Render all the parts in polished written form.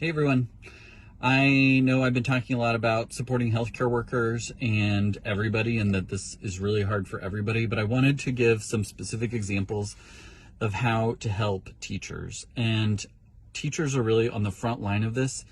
Hey everyone. I know I've been talking a lot about supporting healthcare workers and everybody, and that this is really hard for everybody, but I wanted to give some specific examples of how to help teachers. And teachers are really on the front line of this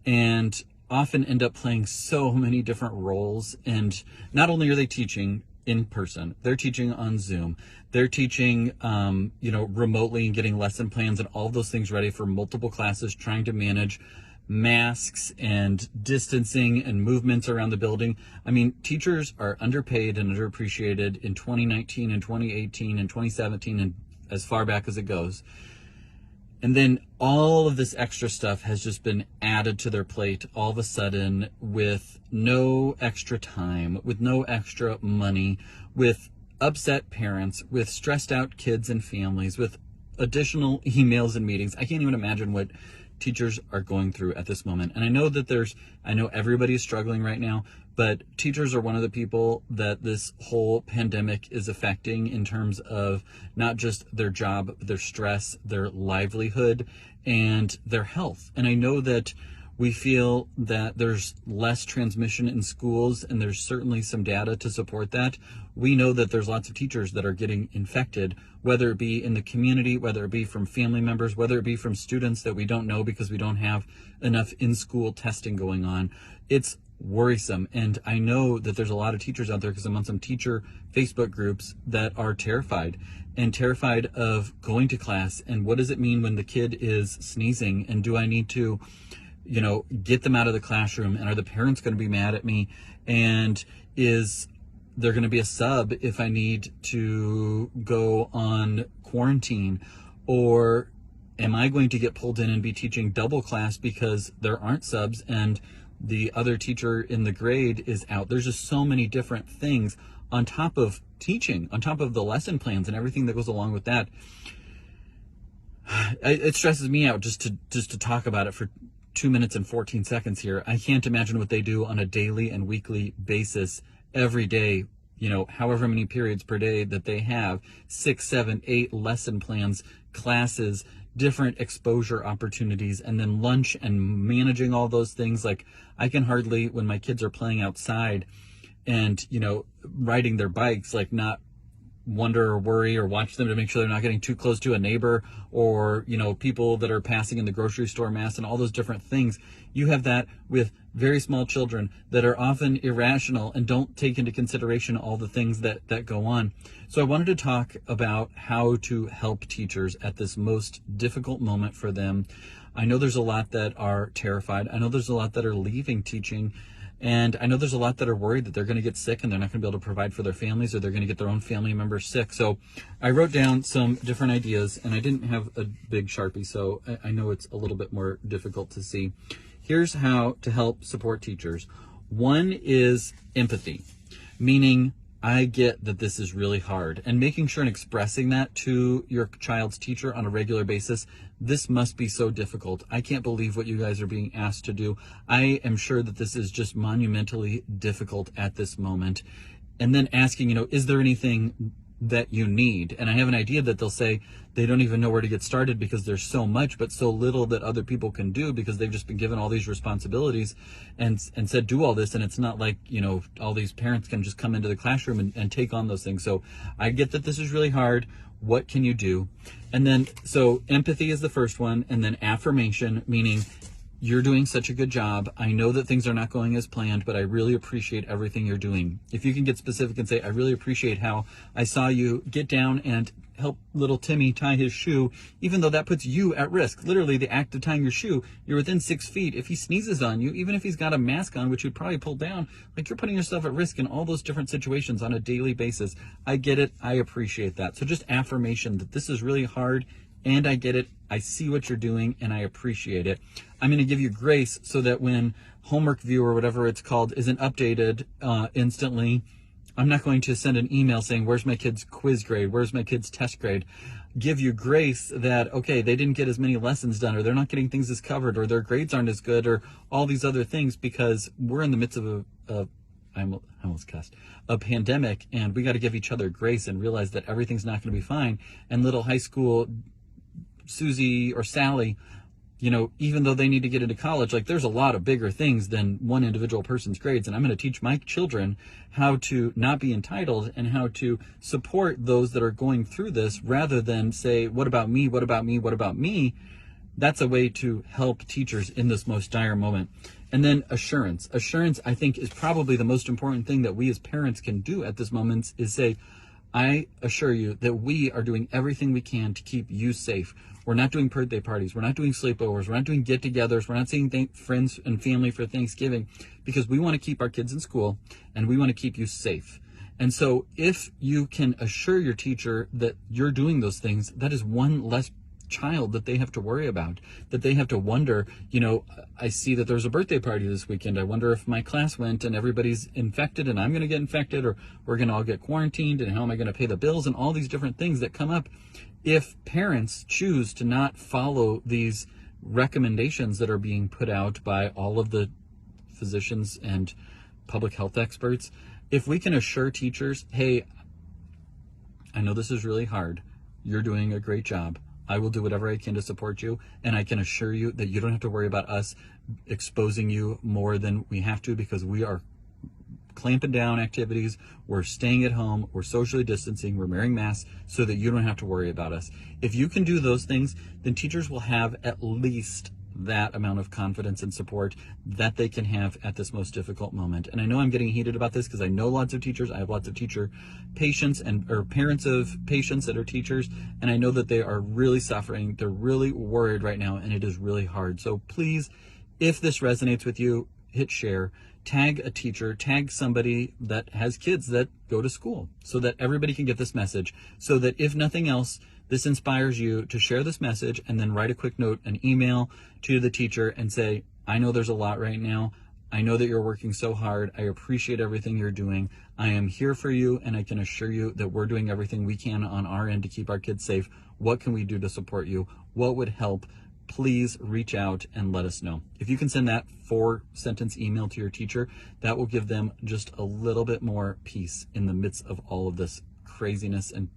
and often end up playing so many different roles. And not only are they teaching in person, they're teaching on Zoom, they're teaching remotely and getting lesson plans and all of those things ready for multiple classes, trying to manage masks and distancing and movements around the building. I mean, teachers are underpaid and underappreciated in 2019 and 2018 and 2017 and as far back as it goes. And then all of this extra stuff has just been added to their plate all of a sudden, with no extra time, with no extra money, with upset parents, with stressed out kids and families, with additional emails and meetings. I can't even imagine what teachers are going through at this moment. And I know everybody is struggling right now, but teachers are one of the people that this whole pandemic is affecting in terms of not just their job, but their stress, their livelihood, and their health. And I know that we feel that there's less transmission in schools, and there's certainly some data to support that. We know that there's lots of teachers that are getting infected, whether it be in the community, whether it be from family members, whether it be from students that we don't know because we don't have enough in-school testing going on. It's worrisome. And I know that there's a lot of teachers out there, because I'm on some teacher Facebook groups, that are terrified of going to class. And what does it mean when the kid is sneezing? And do I need to get them out of the classroom? And are the parents going to be mad at me? And is there going to be a sub if I need to go on quarantine? Or am I going to get pulled in and be teaching double class because there aren't subs and the other teacher in the grade is out? There's just so many different things on top of teaching, on top of the lesson plans and everything that goes along with that. It stresses me out just to talk about it for 2 minutes and 14 seconds here. I can't imagine what they do on a daily and weekly basis every day, however many periods per day that they have, 6, 7, 8 lesson plans, classes, different exposure opportunities, and then lunch and managing all those things. Like, I can hardly, when my kids are playing outside and, riding their bikes, like, not wonder or worry or watch them to make sure they're not getting too close to a neighbor or, people that are passing in the grocery store mass and all those different things. You have that with very small children that are often irrational and don't take into consideration all the things that go on. So I wanted to talk about how to help teachers at this most difficult moment for them. I know there's a lot that are terrified. I know there's a lot that are leaving teaching. And I know there's a lot that are worried that they're going to get sick and they're not going to be able to provide for their families, or they're going to get their own family members sick. So I wrote down some different ideas, and I didn't have a big Sharpie, so I know it's a little bit more difficult to see. Here's how to help support teachers. One is empathy, meaning I get that this is really hard, and making sure and expressing that to your child's teacher on a regular basis. This must be so difficult. I can't believe what you guys are being asked to do. I am sure that this is just monumentally difficult at this moment. And then asking, is there anything that you need? And I have an idea that they'll say they don't even know where to get started because there's so much, but so little that other people can do, because they've just been given all these responsibilities and said, do all this. And it's not like, all these parents can just come into the classroom and take on those things. So I get that this is really hard. What can you do? And then, so empathy is the first one. And then affirmation, meaning you're doing such a good job. I know that things are not going as planned, but I really appreciate everything you're doing. If you can get specific and say, I really appreciate how I saw you get down and help little Timmy tie his shoe, even though that puts you at risk. Literally, the act of tying your shoe, you're within 6 feet. If he sneezes on you, even if he's got a mask on, which you'd probably pull down, like, you're putting yourself at risk in all those different situations on a daily basis. I get it. I appreciate that. So just affirmation that this is really hard, and I get it. I see what you're doing, and I appreciate it. I'm going to give you grace so that when Homework View or whatever it's called isn't updated instantly, I'm not going to send an email saying, where's my kid's quiz grade? Where's my kid's test grade? Give you grace that, okay, they didn't get as many lessons done, or they're not getting things as covered, or their grades aren't as good, or all these other things, because we're in the midst of I almost cussed, a pandemic, and we got to give each other grace and realize that everything's not going to be fine. And little high school Susie or Sally even though they need to get into college, like there's a lot of bigger things than one individual person's grades. And I'm going to teach my children how to not be entitled and how to support those that are going through this rather than say, what about me? What about me? What about me? That's a way to help teachers in this most dire moment. And then assurance. Assurance, I think, is probably the most important thing that we as parents can do at this moment is say, I assure you that we are doing everything we can to keep you safe. We're not doing birthday parties. We're not doing sleepovers. We're not doing get-togethers. We're not seeing friends and family for Thanksgiving because we want to keep our kids in school and we want to keep you safe. And so if you can assure your teacher that you're doing those things, that is one less child that they have to worry about, that they have to wonder, I see that there's a birthday party this weekend. I wonder if my class went and everybody's infected and I'm going to get infected, or we're going to all get quarantined, and how am I going to pay the bills, and all these different things that come up if parents choose to not follow these recommendations that are being put out by all of the physicians and public health experts. If we can assure teachers, hey, I know this is really hard. You're doing a great job. I will do whatever I can to support you, and I can assure you that you don't have to worry about us exposing you more than we have to, because we are clamping down activities, we're staying at home, we're socially distancing, we're wearing masks so that you don't have to worry about us. If you can do those things, then teachers will have at least that amount of confidence and support that they can have at this most difficult moment. And I know I'm getting heated about this because I know lots of teachers. I have lots of teacher patients or parents of patients that are teachers, and I know that they are really suffering. They're really worried right now, and it is really hard. So please, if this resonates with you, hit share, tag a teacher, tag somebody that has kids that go to school, so that everybody can get this message, so that if nothing else, this inspires you to share this message and then write a quick note, an email to the teacher and say, I know there's a lot right now. I know that you're working so hard. I appreciate everything you're doing. I am here for you, and I can assure you that we're doing everything we can on our end to keep our kids safe. What can we do to support you? What would help? Please reach out and let us know. If you can send that 4-sentence email to your teacher, that will give them just a little bit more peace in the midst of all of this craziness and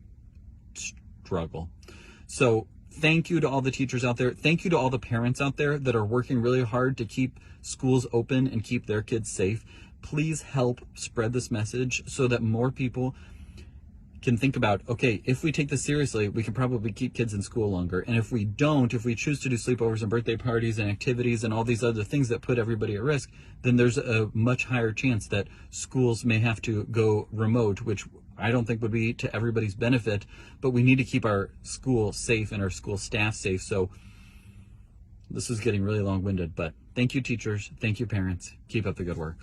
struggle. So thank you to all the teachers out there. Thank you to all the parents out there that are working really hard to keep schools open and keep their kids safe. Please help spread this message so that more people can think about, okay, if we take this seriously, we can probably keep kids in school longer. And if we don't, if we choose to do sleepovers and birthday parties and activities and all these other things that put everybody at risk, then there's a much higher chance that schools may have to go remote, which I don't think would be to everybody's benefit, but we need to keep our school safe and our school staff safe. So this is getting really long-winded, but thank you, teachers. Thank you, parents. Keep up the good work.